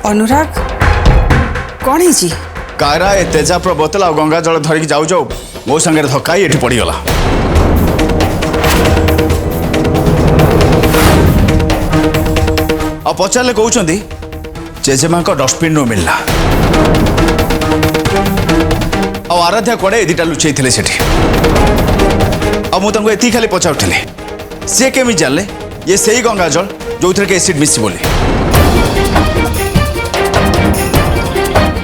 अनुराग कौन है कायरा ए तेजापर बोतल आ गंगा जल धरिक जाऊ जाऊ मो संगे धक्का ये पड़गला। आ पचारे कहते जेजेमा डस्टबिन मिलला आराध्या कड़े दीटा लुचई थे से मुझे खाली पचारूली सी केमी जानले ये सही गंगा जल जो थे एसिड मिसी बोली।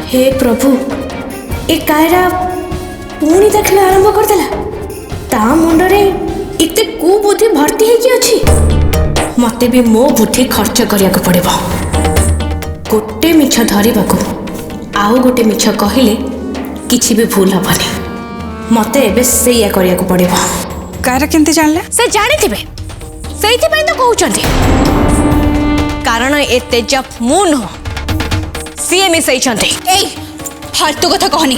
हे प्रभु ए कायरा पुणी देखला आरंभ करदेला ता मुंडरे इते कुबुद्धि भर्ती है कि अछि मते भी मो बुद्धि खर्च करिया को पड़िबो। गोटे मिछ धरिबाको आउ गोटे मिछ कहिले किछि भी भूल हबनी मते एबे सेया करिया को पड़िबो। कायरा केमती जानले से जानि थिबे सेइथि पई तो कहउचंती कारण ए तेजप मु न सीए मिसई छंती। ए फालतू कथा कहनी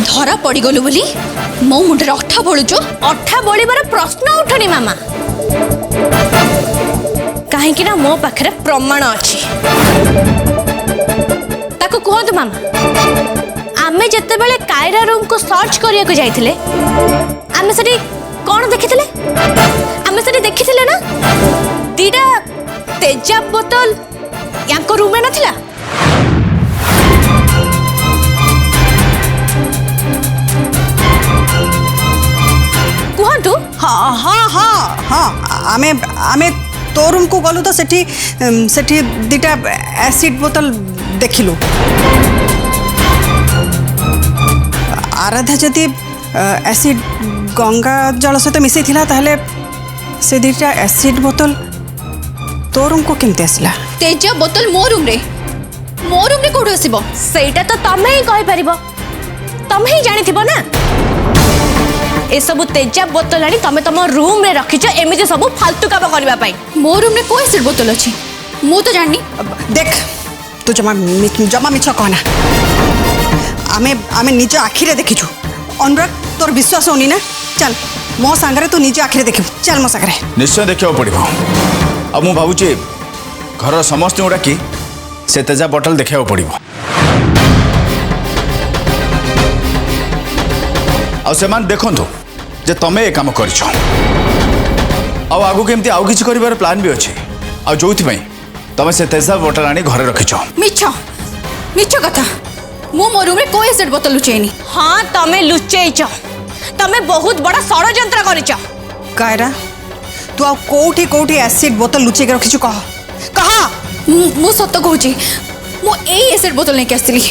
धरा पड़ी गलु बोली मो मुंडे अठा बोलुचो। अठा बोलिबार प्रश्न उठनी मामा कहीं ना मो पाखरे प्रमाण अच्छी ताको कहतु मामा आमे जत्ते बेले कायरा रूम को सर्च करिया को जाइथिले आमे सटी कोन देखिथिले आमे सटी देखिथिले ना दीटा तेजाब बोतल यांको रूम में नथिला। कहतु हाँ हाँ हाँ हाँ आमे आमे तो रूम को गलु तो सेठी सेठी दीटा एसिड बोतल देखिलु आराध्या जदि एसिड गंगा जल सहित मिसई थिला ताहले से दीटा एसिड बोतल तो रूम को केमते आसला। तेजा बोतल मो रूम रे कोड आसीबो सेटा तो तमे ही कहि परिबो तमे ही जानि थिबो ना ए सब तेजा बोतल आनी तमे तम रूम रे रखिछ एमिति सब फालतू काम करबा पई। मो रूम रे को एसिड बोतल अछि मु तो जाननी। देख तू जमा मिछ कहना आमे आमे निज आखिरे देखिछु अनुराग तोर विश्वास होनी ना चल मो सांगरे तू निज आखिरे देखिबु चल मो सांगरे निश्चय देखा पड़ो आ मु भावुची घर समस्त डाकी से तेजा बोतल देखा पड़ो आ देखु जे तमे ए काम कर आगु केमती आउ किछि करिवार प्लान भी अच्छे आ जो तमे से तेजा बोतल आनी घरे रखिछ। मिछ मिछ कथा मु मो रूम रे को एसिड बोतल लुचेनी। हाँ तमे लुचेइछ तमे बहुत बड़ा षड्यंत्र करिछ। कायरा तू आ कोठी कोठी एसिड बोतल लुचे के रखिछु कह कहा मु सत्य कहूची मु ए एसिड बोतल नहीं आसली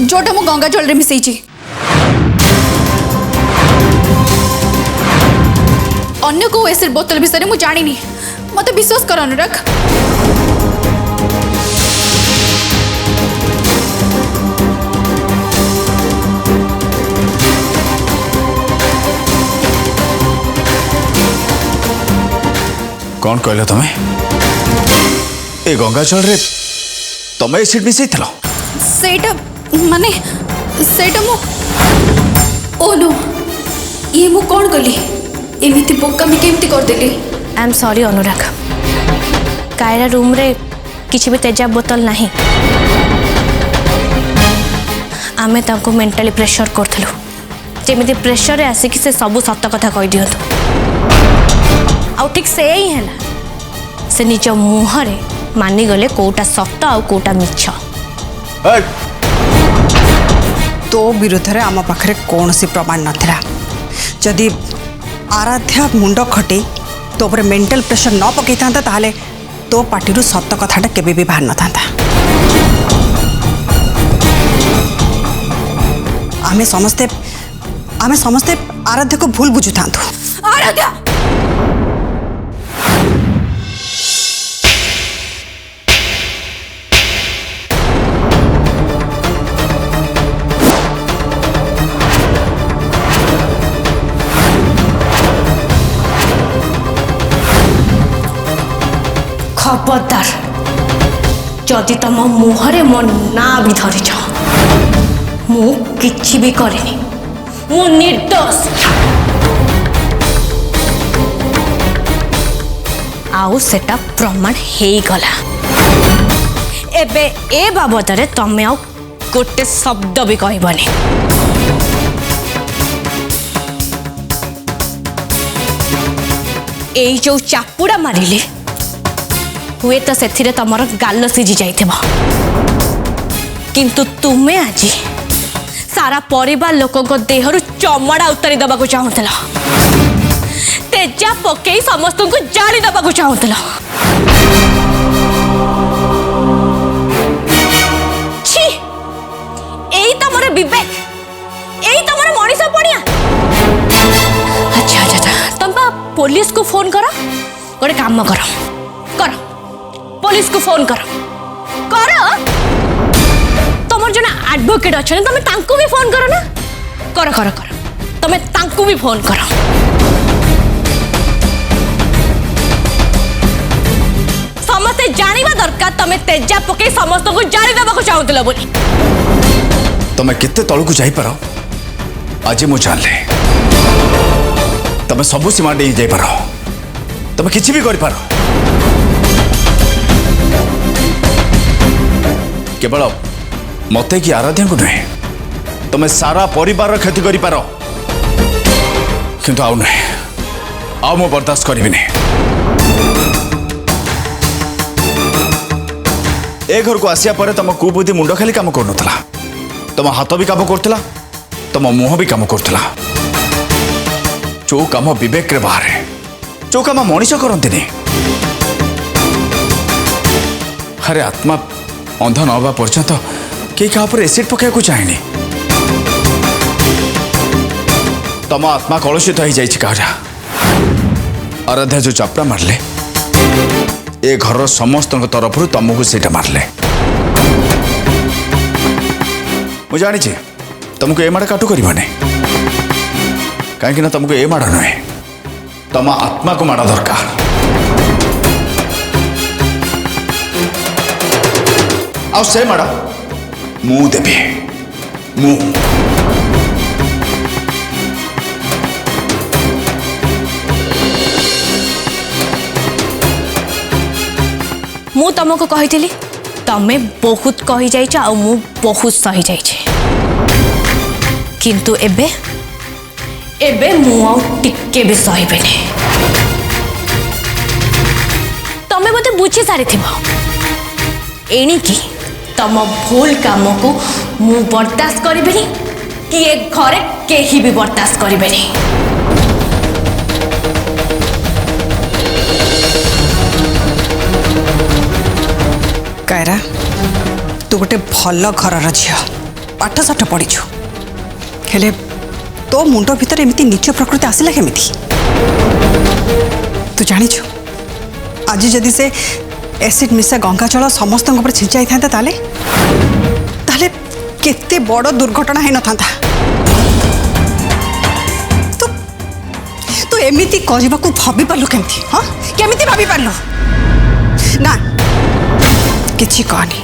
जोटा मु गंगा जल रे मिसई अन्य को एसिड बोतल विषय मु जानिनी मत विश्वास कर अनुराग। कौन कहल तमें ए गंगा जल रे तमें एसिड मिसई थिलो सेटा माने सेटा मु ओ नो ये मु कौन कली एमिति बोकामी केमती कर देली। I am sorry Anurag Kaira room रे किछि भी तेजाब बोतल नहीं आमे तांको मेंटली प्रेशर करथलु जेमिति प्रेशर रे आसी कि से सब सत्य कथा कहि दियंतु आउ ठीक से ही है से निज मुहरे मानी गले कोटा सत्य आउ कोटा मिछ। तो विरोध रे आम पाखरे कौन सी प्रमाण नथिला जदि आराध्या मुंड खटे तो पर मेंटल प्रेशर न पकई था ताहले तो पार्टी सत्य कथाटा केबे भी बाहर न था। आमे समस्ते आराध्या को भूल बुझु था। आराध्या खबरदार जदि तुम मुहरे मो ना भी धरिछ मु किछि भी करेनी मु निर्दोष आउ सेटा प्रमाण हे गला एबे ए बाबदरे तमे आउ गोटे शब्द भी कहबनी एई जो चापुड़ा मारिले हुए तो से तमर गाल सीझी जाइथिब किंतु तुमे आज सारा परिवार लोकों देहरु चमड़ा उतारी दबाकू चाहूला तेजा पकई समस्त को जाली दबाकू चाहूला छी एई तमर विवेक एई तमर मनीष पड़िया अच्छा अच्छा तुम पुलिस को फोन करो गोटे काम करो करो पुलिस को फोन करो करो तुम जो एडवोकेट अच्छा तुम तांको भी फोन करो ना करो करो करो तुम तांको भी फोन करो समस्ते जानिबा दरकार तुम तेजा पकई समस्त को जाली देबा को चाहूतला बोली तुम्हें कितने तलू को जाई पारो आज मु जान ले तुम्हें सबु सीमा दे जाई पारो तुम्हें किसी भी कर पारो केवल मते की आराध्या को नुहे तुम्हें सारा परिवार क्षति कर पारो किंतु आउ नुहे आउ मु बर्दाश्त करी नहीं ए घर को आसिया परे तुम कुबुद्धि मुंड खाली काम कर तुम हाथ भी काम करथिला तुम मुह भी काम करथिला जो काम विवेक रे बाहर जो काम मनीष करती अरे आत्मा अंध न हवा पर्यंत कई क्या एसिड पकड़ चाहेनी तुम आत्मा कलुषित हो जाए आराध्या जो चापड़ा मारले ए घर समस्त तरफ तुमको सीटा मारले मुझे जानी तुमको ए माड़ काटू करने कहीं तुमको ए माड़ नुहे तुम आत्मा को माड़ दरकार आ से माड़ मु देवी मु तुमको कही तमे बहुत कही जाइछ आ मु बहुत सही जाइछे किंतु एबे एबे मु आउ टिके भी सहीबेनी तमे बोते बुझी सारी थिबो एणिकी तम भूल काम को मु बर्दाश्त करिबेनी कि ए घरे केही भी बर्दाश्त करिबेनी कायरा तू गोटे भल घर झील पाठ साठ पढ़ीछु हेले तो मुंड भीतर एमती नीच प्रकृति आसला केमिति तू जानिछु आज जदि से एसिड मिसा गंगा जल समस्त छिंचाई था ताले केते बड़ दुर्घटना है न था तू एमिति कहबा को भाबी पारलु केमिति हां केमिति भाबी पारलु ना किछि कहनी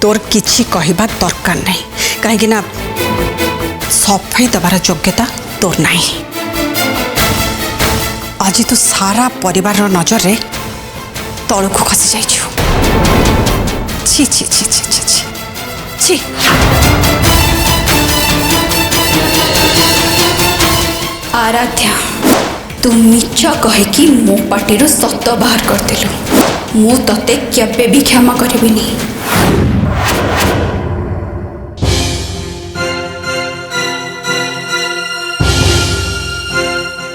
तोर किछि कहबा दरकार नहीं कहीं ना सफाई दबार योग्यता तोर नहीं आज तू सारा परिवार नजर रे तलू को खसी जाइछु छी छी छी छी छी छी छी आराध्या तू मिछ कहीकि मो पार्टी सत बाहर करदेलु मु तते केबे भी क्षमा करिबिनी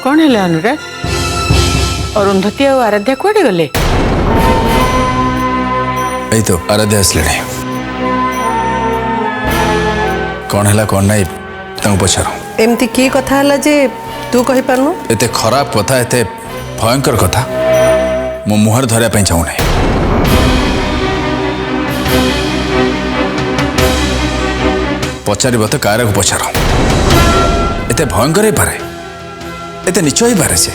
कौन है अनुराग अरुंधति और आराध्या कुआडे गले यही तो आराध्या आसले कौन है कौन नहीं पचार एमती की कथा है जे तू कही पारनु एते खराब कथा एते भयंकर कथा मो मुहर धरिया चाहूना पचार तो कायरा को पचार एते भयंकर ही पारे एते नीच ही पारे से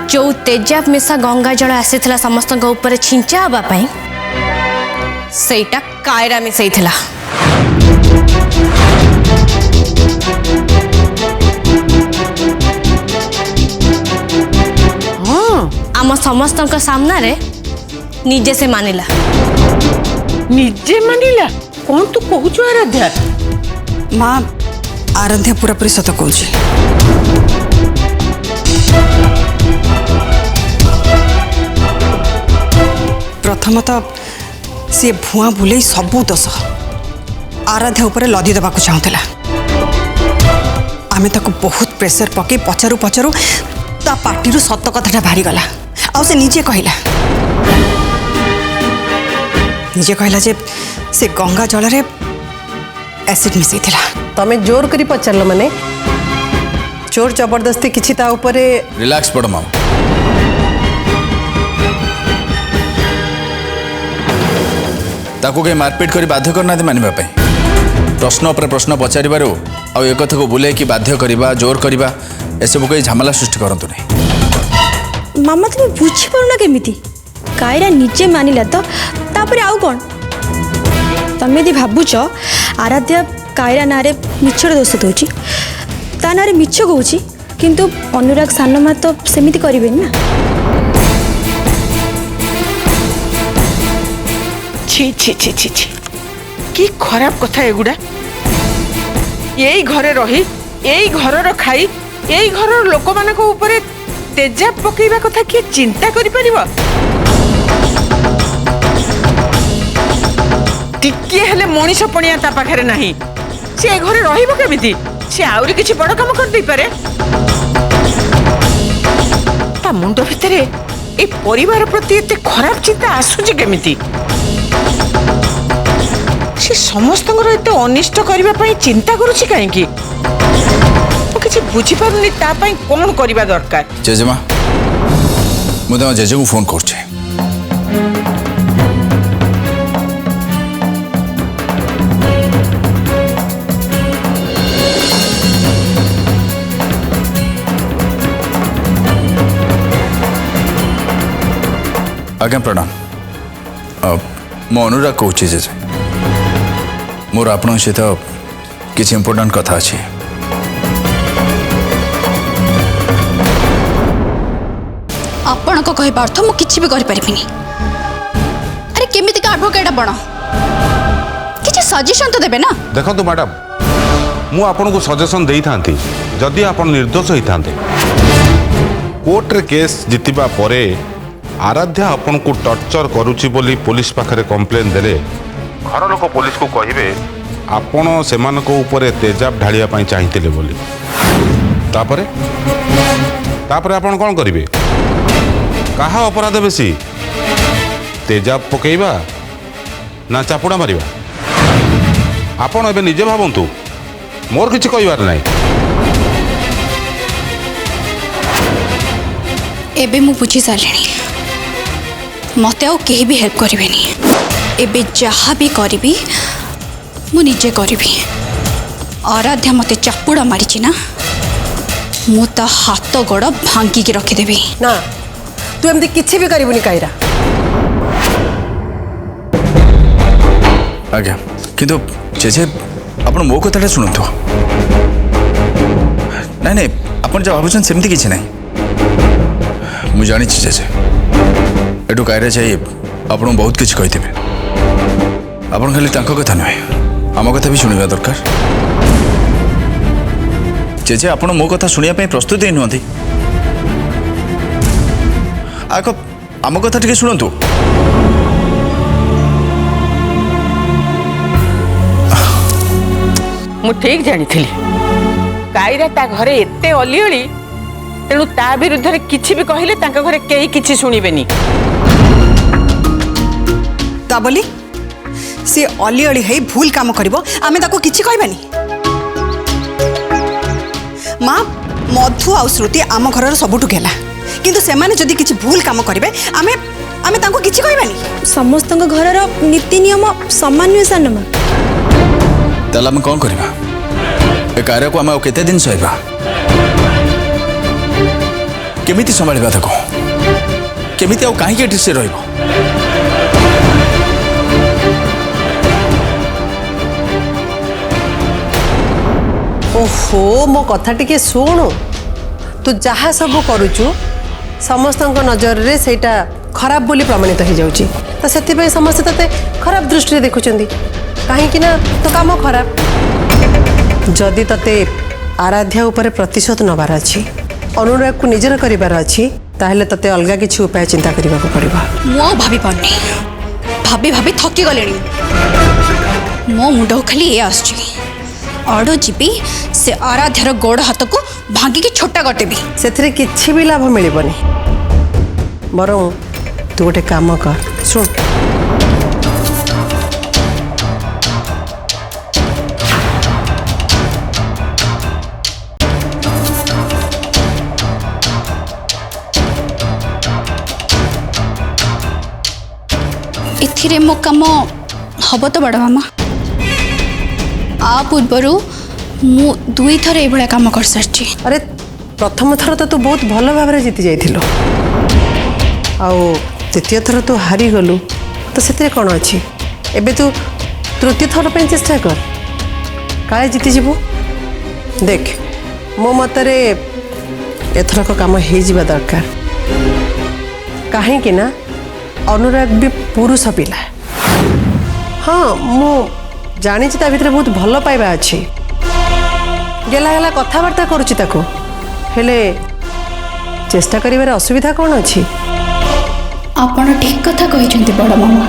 जो तेजाब मिसा गंगा जल आसी समस्त ऊपर छिंचा हाँवाई सेटा कायरा मिसई थिला आम समस्त सामना रे निजे से मानिला। निजे मानिला? कौन तू कहूଛୁ आराध्या? माँ आराध्या पूरापूरी सत कहूँ। प्रथमतः सी भुआ बुले सबू दोष आराध्या उपर लदी देवा चाहूला। आमे ताको बहुत प्रेशर पकई पचारू पचारू ता पार्टी सत कथाटा बाहरी गला। आ से निजे कहला जे से गंगा जल रे एसिड मिसई थिला। तमें जोर करी पचारल माने जोर जबरदस्ती किछि ता ऊपर रिलैक्स पड़ माँ। ताको कहीं मारपीट कर बाध्य करना मानवा प्रश्न पर प्रश्न पचार एक कथा को बुले कि बाध्य करवा जोर करवा एसबू कहीं झमेला सृष्टि करतु नहीं। मामा तुम बुझी पारुना केमिति कायरा निजे मानिला तो तापर आउ कौन तमें यदि भावुच आराध्या कायरा नारे मिछर दोष दौची ता नारे मिछ कहूँ किंतु अनुराग सानमा तो सेमिति करें ना। छी छी छी छी छी कि खराब कथा एगुड़ा। यही घरे रही यही घर खाई यही घर लोक मान ऊपर तेजाब पकेवा कथा किए चिंता करि परिबो? टिके हेले मनीष पणिया ता पाखरे नाही से घरे रहिबो केमिति? से आउरी किछि बड़ काम कर दे पारे। ता मुंड भितरे ए परिवार प्रति एते खराब चिंता आसुची केमिति? से समस्त एत अनिष्ट करने चिंता करुछि कहीं किसी बुझीपारुनी कौन करवा दरकार? जेजेमा मुझे जेजे को फोन कर आज्ञा प्रणाम। मो अनुराग कहूँ जेजे मोर आपण सहित किसी इम्पोर्टाट कथा अच्छी। आपण को कहबा अर्थ मु किछि भी करि परिबिनी। अरे केमिति का एडवोकेट बण किछि सजेशन तो देबे ना। देखो मैडम मु आपन को सजेशन देई थांती जदि आपन निर्दोष होई थांते कोर्ट रे केस जितिबा परे आराध्या आपन को टर्चर करूची बोली पुलिस पाखरे कंप्लेन देले घर लोक पुलिस को कहिबे आपण सेमान को ऊपर तेजाब ढालिया पाई चाहिथिले बोली। तापरे तापरे आपण कोन करिवे? कहा अपराध बेसी तेजाब पकेइबा ना चापुड़ा मारिबा? आपण एबे निजे भाबंतु मोर किछि कहिबार नाही। एबे मु बुझी सारिणी मते आउ केही भी हेल्प करिवेनी। एबे जहा भी करी मु निजे करी। आराध्या मते चापुड़ा मारी ना मु ता हाथ गोड़ भांगी के रखीदेवी ना तू एमती किछि भी करिबुनी कायरा। आज्ञा किंतु जेजे आपण मो कथाटा शुणु। ना ना आपण जब भावुन सेमती किछि नहीं मु जानी जेजे एटू कायरा चाहिए आपण बहुत किछि कहिथिबे। आपण खाली तांको कथा नुहे आम कथा भी शुणा दरकार। जेजे आपण मो कथा शुणिया पे प्रस्तुत ही नुहति आक आम कथा टिके शुणु। मु ठीक जानी थी कायरा ता घरे एते अलिअली तेणु ता विरुद्ध रे किछि भी कहले तांका घरे केही किछि सुनिबेनी। ता बोली सी अली अली है भूल काम करिवो आमे ताको किछि कहबानी। माँ मधु आ श्रुति आम घर सबुठु गेला किंतु सेमाने जदि किछि भूल काम करिवे आमे आमे ताको किछि कहबानी। समस्त घर नीति नियम समान नुहे सानमा। ताला हम कौन करबा? ए कार्य को आम केते दिन सहबा? केमिति संभाळबा ताको? केमिति आ काहे के से रहइबो? ओहो मो कथा टिके शुणु तू जहा सब करुचु समस्त नजर रे सेटा खराब बोली प्रमाणित हो जाउची तो सेति समस्त तते खराब दृष्टि देखुचंदी कहीं ना तो काम खराब जदि तते आराध्या ऊपर प्रतिशोध नबार अच्छी अनुराग को निजर करिवार अच्छी ताहले तते अलगा किछि उपाय चिंता करबा को पड़िबा मो भाभी पानी भाभी भाभी थकी गले मो मुंड खाली ये आसची अड़ जीबी से आराध्यार गोड़ हाथ को भांगी के छोटा करदेवी सेथिरे किछि भी लाभ मिलिबनी बरं तू गोटे काम कर सुन एथिरे मो काम हब तो बड़ मामा आ पूर्वर मु दुई थर ये काम कर सारी अरे प्रथम थर तो तू बहुत भल भाव जीति जाइथिलो आउ द्वितीय थर तू हारी गलु तो से कौन अच्छी एबे तू तृतीय थर पे चेष्टा कर काले जीति जीवु देख मो मतरे एथरक काम हो जावा दरकार कहीं ना अनुराग भी पुरुष पिला हाँ मु जानी ता भीतर बहुत भल पाइबा अच्छी गेला गेला कथबार्ता करुच्ची ताको हेले चेष्टा करिबार असुविधा कौन अच्छी आपण ठीक कथा कहते बड़ मामा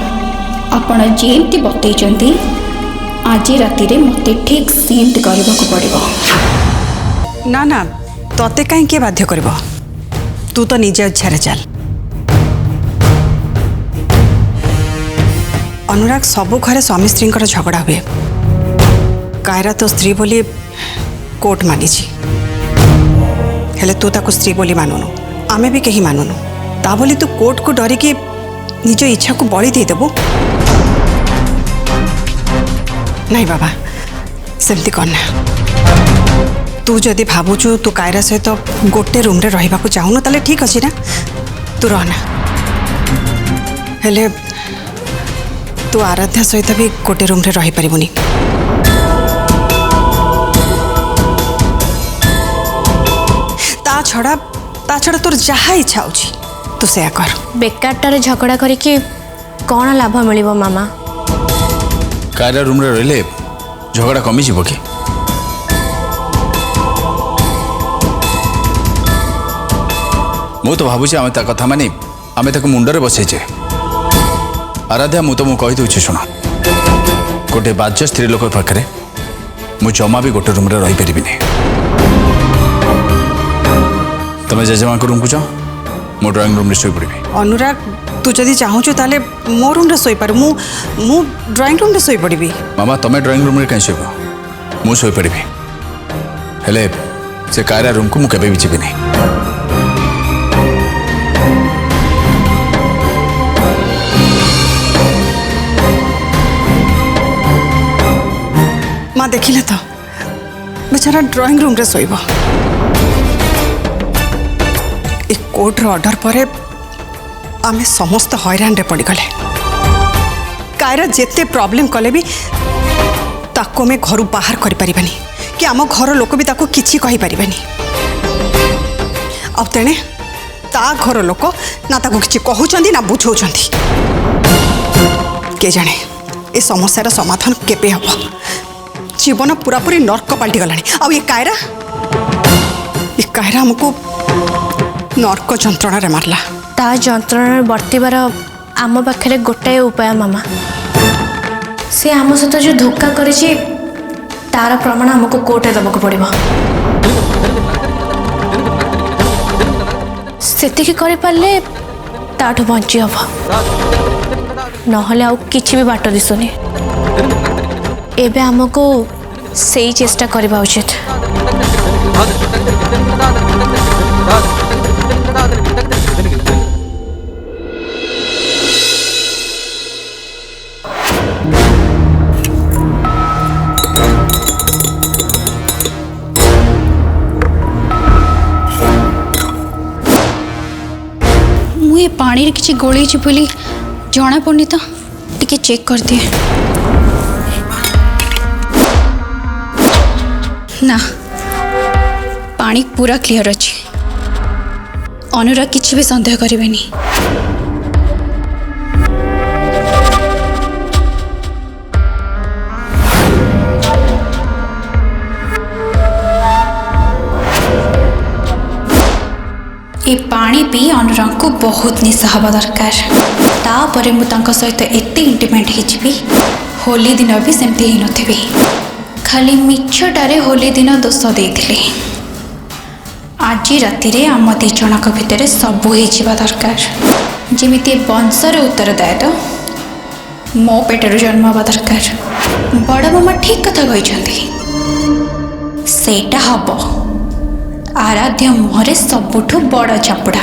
आपण जेमती बतई आज राति मते ठीक सेमती करने को पड़ो ना ना तोते कहीं किए बाध्य करब तू तो निजे इच्छा चल अनुराग सबु घरे स्वामी स्त्री झगड़ा हुए कायरा तो स्त्री बोली कोर्ट मानी हेले तू ताको स्त्री बोली मानुनु आमे भी कहीं मानुनु ता बोली तू कोर्ट को डरिकी निज इच्छा को बड़ी देदेबु नहीं बाबा सेमती करना तू जदि भावुचु तू कायरा सहित तो गोटे रूम रे रहिबा को चाहूनु ताले ठीक अछि ना तू रहना हेले तू आराध्या सहित भी गोटे रूम रे रही परिबुनी ता छड़ा तोर जहा इच्छा होची तू सेया कर बेकारटार झगड़ा करके कौन लाभ मिलिबो मामा कायरा रूम रे रहिले झगड़ा कमी जीव कि मु तो भावुची आमे ता कथा मानी आमे ताको मुंडरे बसैचे आराध्या मु कही दूची शुण गोटे बाज्य स्त्री लोक पाखे मु जमा भी गोटे रूम रे रही पारि तुम जेजेमा रूम को जाओ मो ड्राइंग रूम रे सोई पड़ी अनुराग तू जदि चाहूचु ताले मो रूम रे सोई पार मु ड्राइंग रूम रे सोई पड़ी मामा तमें ड्राइंग रूम रे कहीं सोइब मु सोई पड़ी हेले से कायरा रूम को मु केबे भी जीबी नहीं माँ देखिले तो बेचारा ड्राइंग रूम रे सोइब एक कोर्ट रो ऑर्डर पर आमे समस्त हैरान रे पड़ी गले कायरा जेते प्रॉब्लम कले भी ताको में घर बाहर करि परिबानी कि आम घर लोक भी ताको किछि कहि परिबानी अब तेने ता घर लोक ना ताको किछि कहउचंदी ना बुझौचंदी के जाने ए समस्यार समाधान केबे हबो जीवन पूरा पूरी नर्क पलटि गलानी आ ये कायरा हमको नर्क जंत्रणा रे मारला ता जंत्रणा बर्तिबार आम पाखे गोटाए उपाय मामा से आम सहित जो धोखा करिछि तार प्रमाण हमको कोर्टे देवाक पड़ो सेतिकी करि पारले ताठू बंची हम नहले आउ किछि भी बाट दिसुनी एबे हमको सही चेष्टा करबा उचित मुझे पानी रे किछि गोली बोली जना पड़नी तो टिके चेक कर दिए ना पानी पूरा क्लियर अच्छी अनुराग किसी भी संदेह करेनि। ए पानी पी अनुराग को बहुत निशा हवा दरकार। तापर मुझे सहित एत इंटिमेट हो होली दिन भी सेमती ही नथिबी। खाली मिछटारे होली दिन दोष देइथिले। आज राति रे आम दी जनक भितर सबू हो दरकार। जमिति वंशर उत्तरदायित्व मो पेटर जन्म हवा दरकार। बड़ मामा ठीक कथा कहते सेटा हम आराध्य मुहरे सबुठु बड़ चापुड़ा।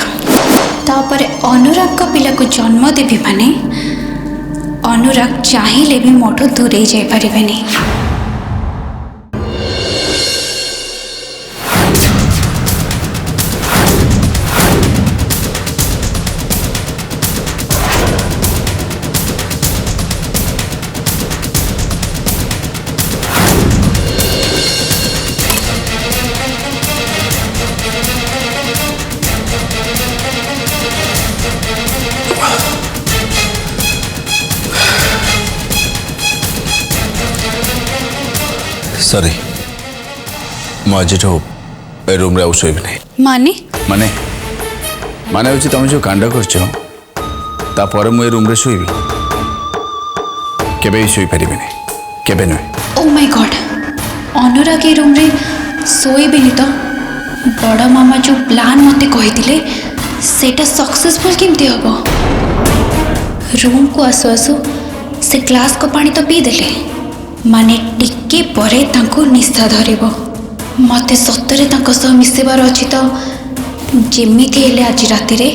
तापर अनुराग का पिला को जन्म देवी माने अनुराग चाहिए भी मोठू दूरे जाई परिबेनी। सॉरी मुझे ए रूम रे शोबी नहीं। माने माने माने हूँ तुम जो कांड कर मुझे रूम रे शोबी केबे शोई पारि केबे नुहे। Oh my God Anurag A room रे सोईबेनी तो बड़ मामा जो प्लान मते कही सेटा सक्सेसफुल केमती हम। रूम को आसु आसु से ग्लास को पानी तो पी देले माने टिके परे तांको निशा धरिबो। मते सतरे तांको सह मिसेबार अछि तो जेमिति हेले आज राति रे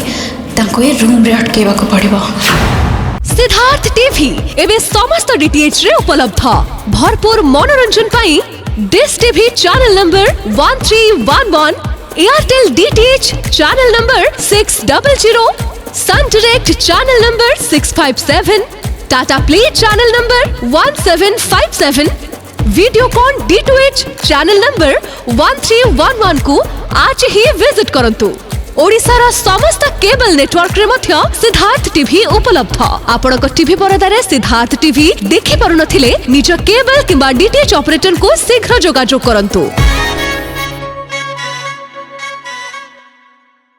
तांको ए रूम रे अटकेबा को पड़िबो। सिद्धार्थ टीवी एवं समस्त डीटीएच रे उपलब्ध। भरपूर मनोरंजन पाई dish TV channel number 1311, Airtel DTH channel number 600, sun direct channel number 657, Tata play channel number 1757, Videocon D2H channel number 1311 को आज ही विजिट करंतु। ओडिशार समस्त केबल नेटवर्क रे मध्य सिद्धार्थ टीवी उपलब्ध। आपनक टीवी परदारे सिद्धार्थ टीवी देखि पारुनथिले निज केबल किंबा डीटीएच ऑपरेटर को शीघ्र जोगाजोग करंतु।